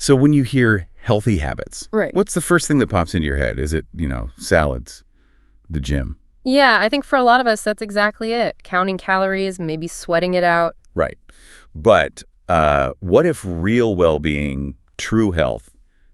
So when you hear healthy habits, Right. what's the first thing that pops into your head? Is it, salads, the gym? Yeah, I think for a lot of us, that's exactly it. Counting calories, maybe sweating it out. Right. But what if real well-being, true health,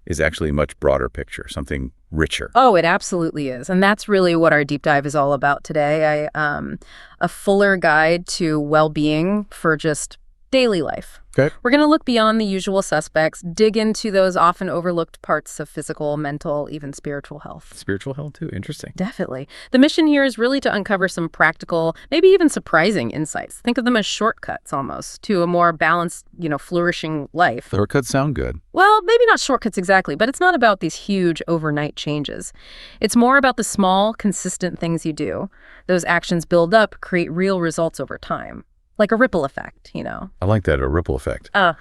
is actually a much broader picture, something richer? Oh, it absolutely is. And that's really what our deep dive is all about today. A fuller guide to well-being for just daily life. Okay. We're going to look beyond the usual suspects, dig into those often overlooked parts of physical, mental, even spiritual health. Spiritual health, too? Interesting. Definitely. The mission here is really to uncover some practical, maybe even surprising insights. Think of them as shortcuts almost to a more balanced, flourishing life. Shortcuts sound good. Well, maybe not shortcuts exactly, but it's not about these huge overnight changes. It's more about the small, consistent things you do. Those actions build up, create real results over time. Like a ripple effect, I like that, a ripple effect. Uh,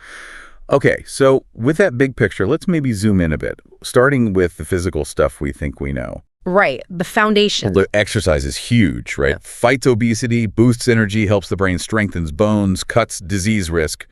Okay, so with that big picture, let's maybe zoom in a bit, starting with the physical stuff we think we know. right. The foundation. The exercise is huge, right? Yeah. Fights obesity, boosts energy, helps the brain, strengthens bones, cuts disease risk.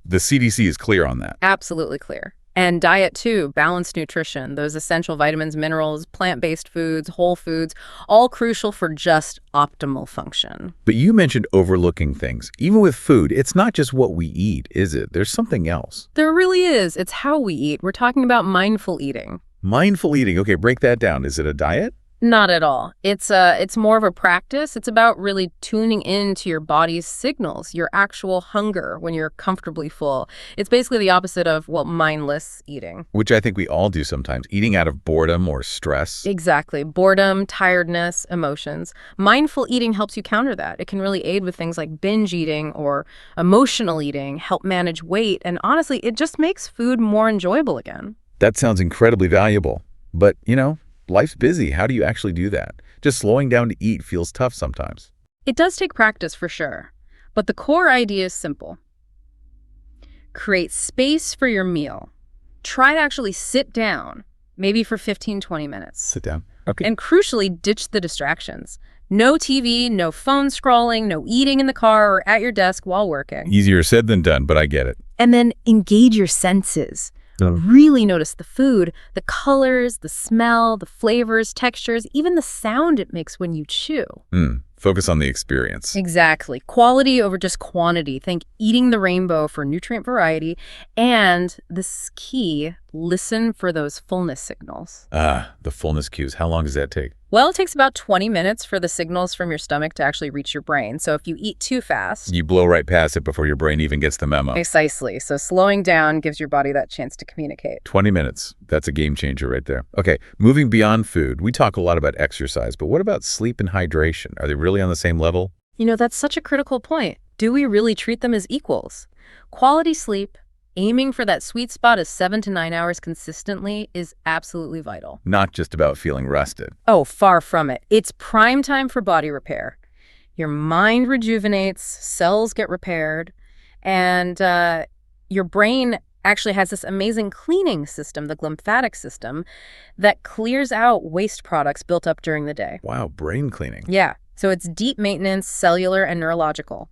The CDC is clear on that. Absolutely clear. And diet, too. Balanced nutrition. Those essential vitamins, minerals, plant-based foods, whole foods, all crucial for just optimal function. But you mentioned overlooking things. Even with food, it's not just what we eat, is it? There's something else. There really is. It's how we eat. We're talking about mindful eating. Mindful eating. Okay, break that down. Is it a diet? Not at all. It's more of a practice. It's about really tuning into your body's signals, your actual hunger when you're comfortably full. It's basically the opposite of, mindless eating. Which I think we all do sometimes. Eating out of boredom or stress. Exactly. Boredom, tiredness, emotions. Mindful eating helps you counter that. It can really aid with things like binge eating or emotional eating, help manage weight, and honestly, it just makes food more enjoyable again. That sounds incredibly valuable. But, life's busy. How do you actually do that? Just slowing down to eat feels tough sometimes. It does take practice for sure, but the core idea is simple. Create space for your meal. Try to actually sit down, maybe for 15-20 minutes. Sit down. Okay. And crucially, ditch the distractions. No TV, no phone scrolling, no eating in the car or at your desk while working. Easier said than done, but I get it. And then engage your senses. Really notice the food, the colors, the smell, the flavors, textures, even the sound it makes when you chew. Focus on the experience. Exactly. Quality over just quantity. Think eating the rainbow for nutrient variety. And this is key, listen for those fullness signals. The fullness cues. How long does that take? Well, it takes about 20 minutes for the signals from your stomach to actually reach your brain. So if you eat too fast... You blow right past it before your brain even gets the memo. Precisely. So slowing down gives your body that chance to communicate. 20 minutes. That's a game changer right there. Okay, moving beyond food, we talk a lot about exercise, but what about sleep and hydration? Are they really on the same level? That's such a critical point. Do we really treat them as equals? Quality sleep, aiming for that sweet spot of 7 to 9 hours consistently, is absolutely vital. Not just about feeling rested. Oh, far from it. It's prime time for body repair. Your mind rejuvenates, cells get repaired, and your brain actually has this amazing cleaning system, the glymphatic system, that clears out waste products built up during the day. Wow, brain cleaning. Yeah, so it's deep maintenance, cellular and neurological.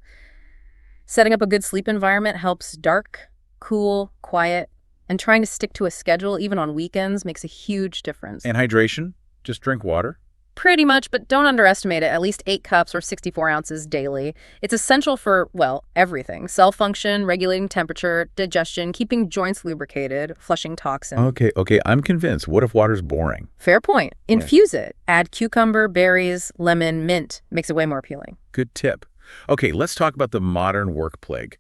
Setting up a good sleep environment helps dark, cool, quiet, and trying to stick to a schedule even on weekends makes a huge difference. And hydration? Just drink water? Pretty much, but don't underestimate it. At least 8 cups or 64 ounces daily. It's essential for, everything. Cell function, regulating temperature, digestion, keeping joints lubricated, flushing toxins. Okay, I'm convinced. What if water's boring? Fair point. Infuse it. Add cucumber, berries, lemon, mint. Makes it way more appealing. Good tip. Okay, let's talk about the modern work plague.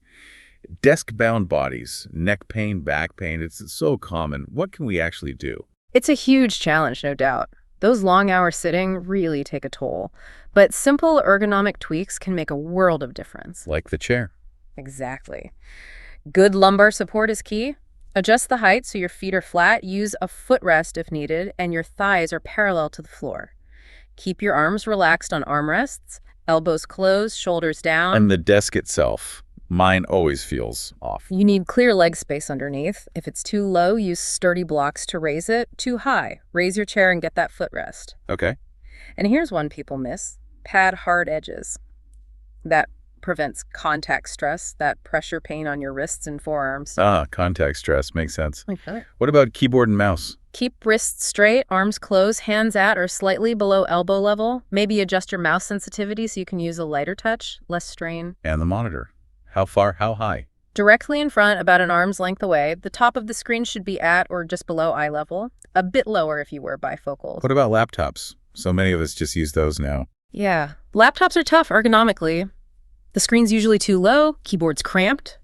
Desk-bound bodies, neck pain, back pain, it's so common. What can we actually do? It's a huge challenge, no doubt. Those long hours sitting really take a toll. But simple ergonomic tweaks can make a world of difference. Like the chair. Exactly. Good lumbar support is key. Adjust the height so your feet are flat. Use a footrest if needed, and your thighs are parallel to the floor. Keep your arms relaxed on armrests, elbows closed, shoulders down. And the desk itself. Mine always feels off. You need clear leg space underneath. If it's too low, use sturdy blocks to raise it. Too high, raise your chair and get that footrest. Okay. And here's one people miss. Pad hard edges. That prevents contact stress, that pressure pain on your wrists and forearms. Ah, contact stress. Makes sense. I feel it. What about keyboard and mouse? Keep wrists straight, arms closed, hands at or slightly below elbow level. Maybe adjust your mouse sensitivity so you can use a lighter touch, less strain. And the monitor. How far, how high? Directly in front, about an arm's length away. The top of the screen should be at or just below eye level. A bit lower if you wear bifocals. What about laptops? So many of us just use those now. Yeah. Laptops are tough ergonomically. The screen's usually too low, keyboard's cramped.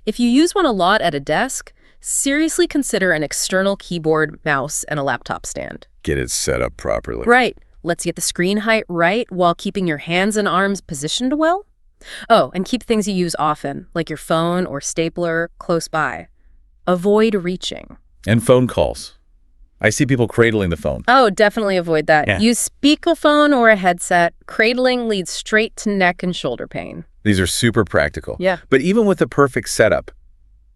If you use one a lot at a desk, seriously consider an external keyboard, mouse, and a laptop stand. Get it set up properly. Right. Let's get the screen height right while keeping your hands and arms positioned well. Oh, and keep things you use often, like your phone or stapler, close by. Avoid reaching. And phone calls. I see people cradling the phone. Oh, definitely avoid that. Yeah. Use speakerphone or a headset. Cradling leads straight to neck and shoulder pain. These are super practical. Yeah. But even with the perfect setup,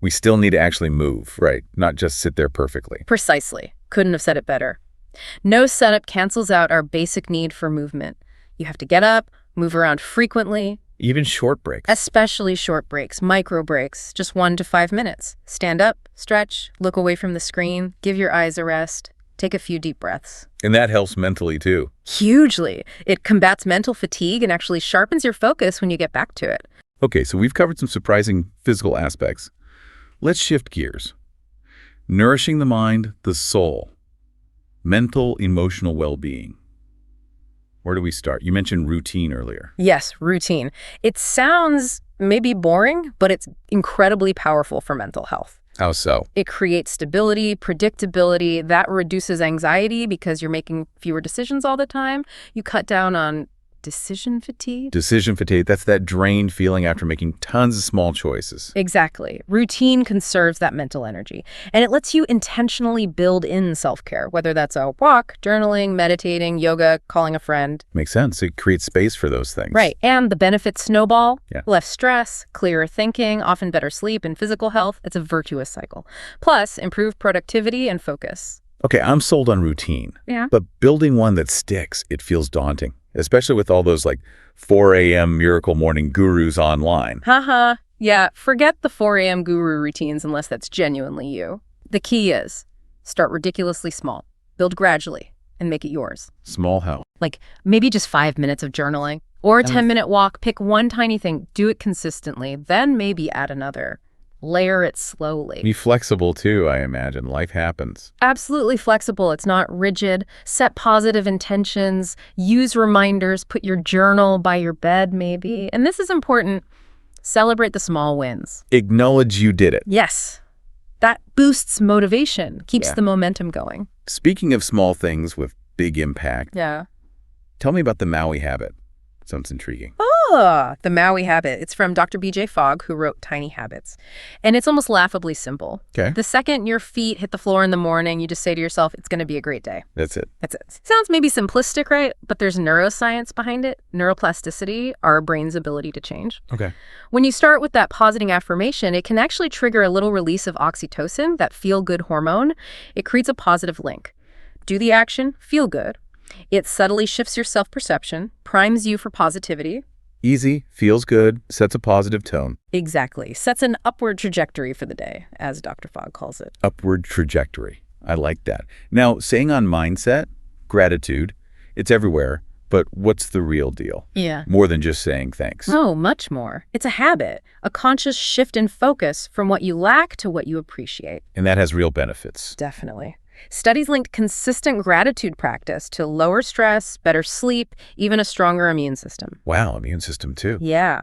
we still need to actually move, right? Not just sit there perfectly. Precisely. Couldn't have said it better. No setup cancels out our basic need for movement. You have to get up, move around frequently, Even short breaks. especially short breaks, micro breaks, just 1 to 5 minutes. Stand up, stretch, look away from the screen, give your eyes a rest, take a few deep breaths. And that helps mentally too. Hugely. It combats mental fatigue and actually sharpens your focus when you get back to it. Okay, so we've covered some surprising physical aspects. Let's shift gears. Nourishing the mind, the soul. Mental, emotional well-being. Where do we start? You mentioned routine earlier. Yes, routine. It sounds maybe boring, but it's incredibly powerful for mental health. How so? It creates stability, predictability. That reduces anxiety because you're making fewer decisions all the time. You cut down on decision fatigue. Decision fatigue, that's that drained feeling after making tons of small choices. Exactly. Routine conserves that mental energy, and it lets you intentionally build in self-care, whether that's a walk, journaling, meditating, yoga, calling a friend. Makes sense. It creates space for those things. Right. And the benefits snowball. Yeah. Less stress, clearer thinking, often better sleep and physical health. It's a virtuous cycle. Plus, improved productivity and focus. Okay, I'm sold on routine. Yeah. But building one that sticks, it feels daunting, especially with all those like 4 a.m. miracle morning gurus online. Haha. Yeah, forget the 4 a.m. guru routines unless that's genuinely you. The key is start ridiculously small, build gradually, and make it yours. Small how? Like maybe just 5 minutes of journaling or a 10-minute walk. Pick one tiny thing, do it consistently, then maybe add another. Layer it slowly. Be flexible too, I imagine. Life happens. Absolutely flexible. It's not rigid. Set positive intentions. Use reminders. Put your journal by your bed, maybe. And this is important. Celebrate the small wins. Acknowledge you did it. Yes. That boosts motivation, keeps Yeah. the momentum going. Speaking of small things with big impact, Yeah. tell me about the Maui habit. Sounds intriguing. Ah, the Maui habit. It's from Dr. B.J. Fogg, who wrote Tiny Habits. And it's almost laughably simple. Okay. The second your feet hit the floor in the morning, you just say to yourself, it's going to be a great day. That's it. That's it. Sounds maybe simplistic, right? But there's neuroscience behind it. Neuroplasticity, our brain's ability to change. Okay. When you start with that positive affirmation, it can actually trigger a little release of oxytocin, that feel-good hormone. It creates a positive link. Do the action, feel good. It subtly shifts your self-perception, primes you for positivity. Easy, feels good, sets a positive tone. Exactly. Sets an upward trajectory for the day, as Dr. Fogg calls it. Upward trajectory. I like that. Now, saying on mindset, gratitude, it's everywhere, but what's the real deal? Yeah. More than just saying thanks. Oh, much more. It's a habit, a conscious shift in focus from what you lack to what you appreciate. And that has real benefits. Definitely. Studies linked consistent gratitude practice to lower stress, better sleep, even a stronger immune system. Wow, immune system too. Yeah.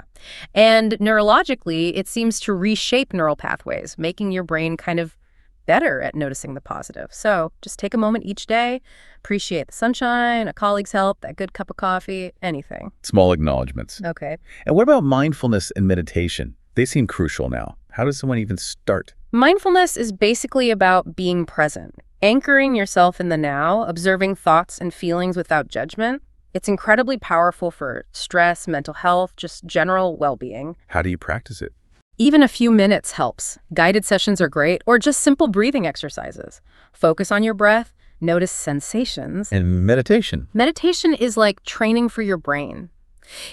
And neurologically, it seems to reshape neural pathways, making your brain kind of better at noticing the positive. So just take a moment each day, appreciate the sunshine, a colleague's help, that good cup of coffee, anything. Small acknowledgments. Okay. And what about mindfulness and meditation? They seem crucial now. How does someone even start? Mindfulness is basically about being present, anchoring yourself in the now, observing thoughts and feelings without judgment. It's incredibly powerful for stress, mental health, just general well-being. How do you practice it? Even a few minutes helps. Guided sessions are great, or just simple breathing exercises. Focus on your breath, notice sensations. And meditation. Meditation is like training for your brain.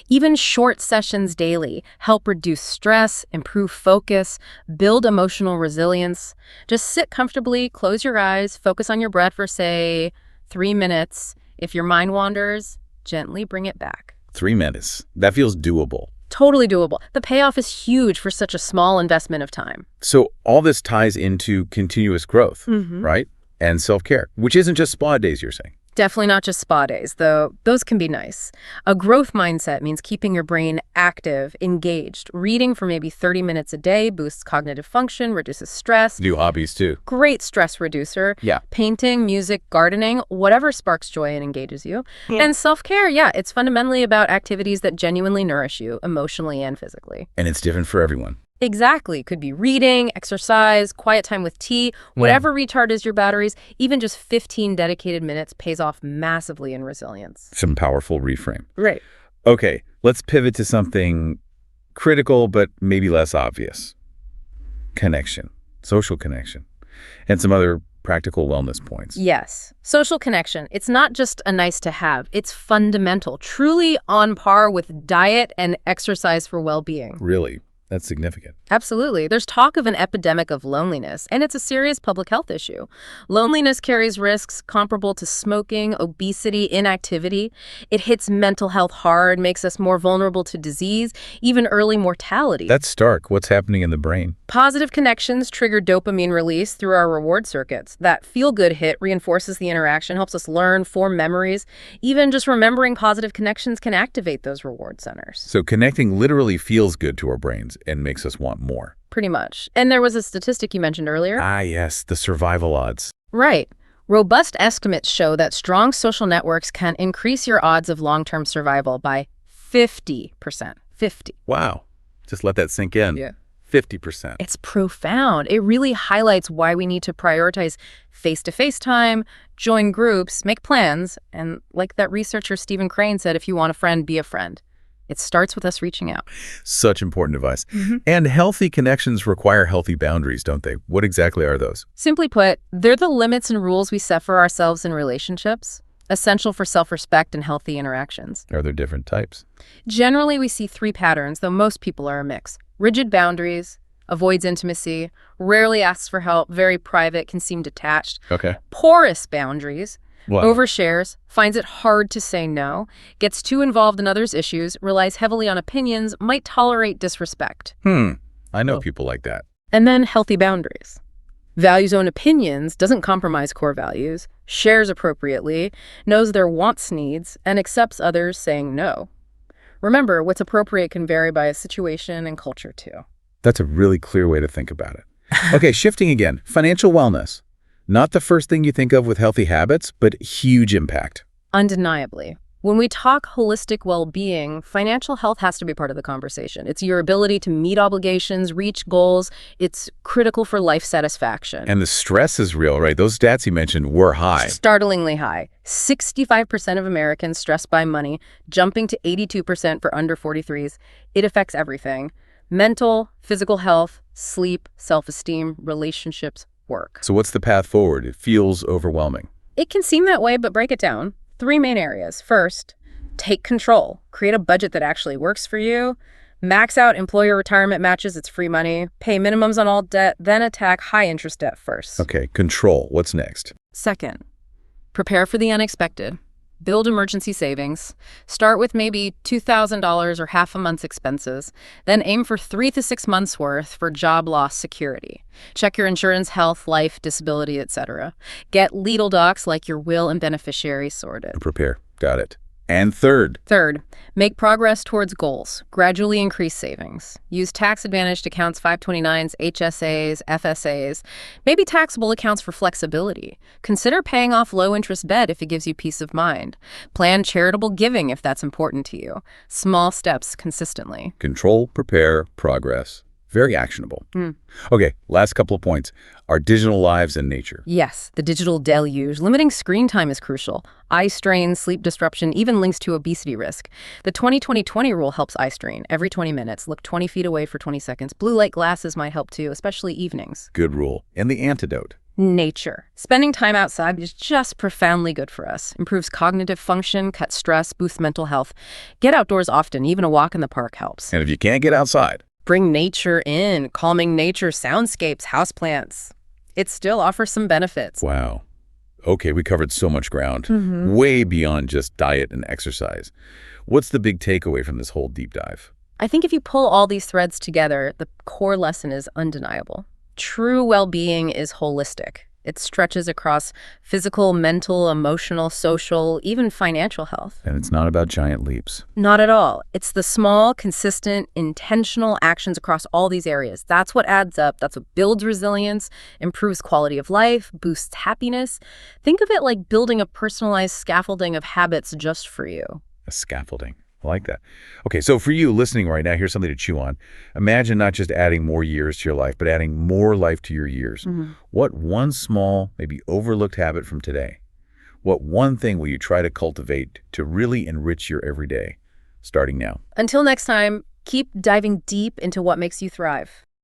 Even short sessions daily help reduce stress, improve focus, build emotional resilience. Just sit comfortably, close your eyes, focus on your breath for, say, 3 minutes. If your mind wanders, gently bring it back. 3 minutes. That feels doable. Totally doable. The payoff is huge for such a small investment of time. So all this ties into continuous growth, right? And self-care, which isn't just spa days, you're saying. Definitely not just spa days, though those can be nice. A growth mindset means keeping your brain active, engaged. Reading for maybe 30 minutes a day boosts cognitive function, reduces stress. New hobbies, too. Great stress reducer. Yeah. Painting, music, gardening, whatever sparks joy and engages you. Yeah. And self-care, it's fundamentally about activities that genuinely nourish you emotionally and physically. And it's different for everyone. Exactly. Could be reading, exercise, quiet time with tea, whatever recharges your batteries. Even just 15 dedicated minutes pays off massively in resilience. Some powerful reframe. Right. Okay, let's pivot to something critical but maybe less obvious. Connection, social connection, and some other practical wellness points. Yes. Social connection. It's not just a nice to have. It's fundamental, truly on par with diet and exercise for well-being. Really? That's significant. Absolutely. There's talk of an epidemic of loneliness, and it's a serious public health issue. Loneliness carries risks comparable to smoking, obesity, inactivity. It hits mental health hard, makes us more vulnerable to disease, even early mortality. That's stark. What's happening in the brain? Positive connections trigger dopamine release through our reward circuits. That feel-good hit reinforces the interaction, helps us learn, form memories. Even just remembering positive connections can activate those reward centers. So connecting literally feels good to our brains and makes us want more. Pretty much. And there was a statistic you mentioned earlier. Ah, yes, the survival odds. Right. Robust estimates show that strong social networks can increase your odds of long-term survival by 50%. 50. Wow. Just let that sink in. Yeah. 50%. It's profound. It really highlights why we need to prioritize face-to-face time, join groups, make plans, and like that researcher Stephen Crane said, if you want a friend, be a friend. It starts with us reaching out. Such important advice. And healthy connections require healthy boundaries, don't they? What exactly are those? Simply put, they're the limits and rules we set for ourselves in relationships, essential for self-respect and healthy interactions. Are there different types? Generally, we see 3 patterns, though most people are a mix. Rigid boundaries, avoids intimacy, rarely asks for help, very private, can seem detached. Okay. Porous boundaries, What? overshares, finds it hard to say no, gets too involved in others' issues, relies heavily on opinions, might tolerate disrespect. I know people like that. And then healthy boundaries. Values own opinions, doesn't compromise core values, shares appropriately, knows their wants, needs, and accepts others saying no. Remember, what's appropriate can vary by a situation and culture too. That's a really clear way to think about it. Okay, shifting again. Financial wellness. Not the first thing you think of with healthy habits, but huge impact. Undeniably. When we talk holistic well-being, financial health has to be part of the conversation. It's your ability to meet obligations, reach goals. It's critical for life satisfaction. And the stress is real, right? Those stats you mentioned were high. Startlingly high. 65% of Americans stressed by money, jumping to 82% for under 43s. It affects everything. Mental, physical health, sleep, self-esteem, relationships, work. So what's the path forward? It feels overwhelming. It can seem that way, but break it down. 3 main areas. First, take control. Create a budget that actually works for you. Max out employer retirement matches, it's free money. Pay minimums on all debt, then attack high-interest debt first. Okay, control. What's next? Second, prepare for the unexpected. Build emergency savings. Start with maybe $2,000 or half a month's expenses. Then aim for 3 to 6 months' worth for job loss security. Check your insurance, health, life, disability, etc. Get legal docs like your will and beneficiaries sorted. Prepare. Got it. And third, Make progress towards goals. Gradually increase savings. Use tax-advantaged accounts, 529s, HSAs, FSAs. Maybe taxable accounts for flexibility. Consider paying off low-interest debt if it gives you peace of mind. Plan charitable giving if that's important to you. Small steps consistently. control, prepare, progress. Very actionable. Okay, last couple of points. Our digital lives and nature. Yes, the digital deluge. Limiting screen time is crucial. Eye strain, sleep disruption, even links to obesity risk. The 20-20-20 rule helps eye strain. Every 20 minutes, look 20 feet away for 20 seconds. Blue light glasses might help too, especially evenings. Good rule. And the antidote. Nature. Spending time outside is just profoundly good for us. Improves cognitive function, cuts stress, boosts mental health. Get outdoors often, even a walk in the park helps. And if you can't get outside, Bring nature in, calming nature, soundscapes, houseplants. It still offers some benefits. wow. Okay, we covered so much ground, way beyond just diet and exercise. What's the big takeaway from this whole deep dive? I think if you pull all these threads together, the core lesson is undeniable. True well-being is holistic. It stretches across physical, mental, emotional, social, even financial health. And it's not about giant leaps. Not at all. It's the small, consistent, intentional actions across all these areas. That's what adds up. That's what builds resilience, improves quality of life, boosts happiness. Think of it like building a personalized scaffolding of habits just for you. A scaffolding. I like that. Okay, so for you listening right now, here's something to chew on. Imagine not just adding more years to your life, but adding more life to your years. What one small, maybe overlooked habit from today? What one thing will you try to cultivate to really enrich your everyday, starting now? Until next time, keep diving deep into what makes you thrive.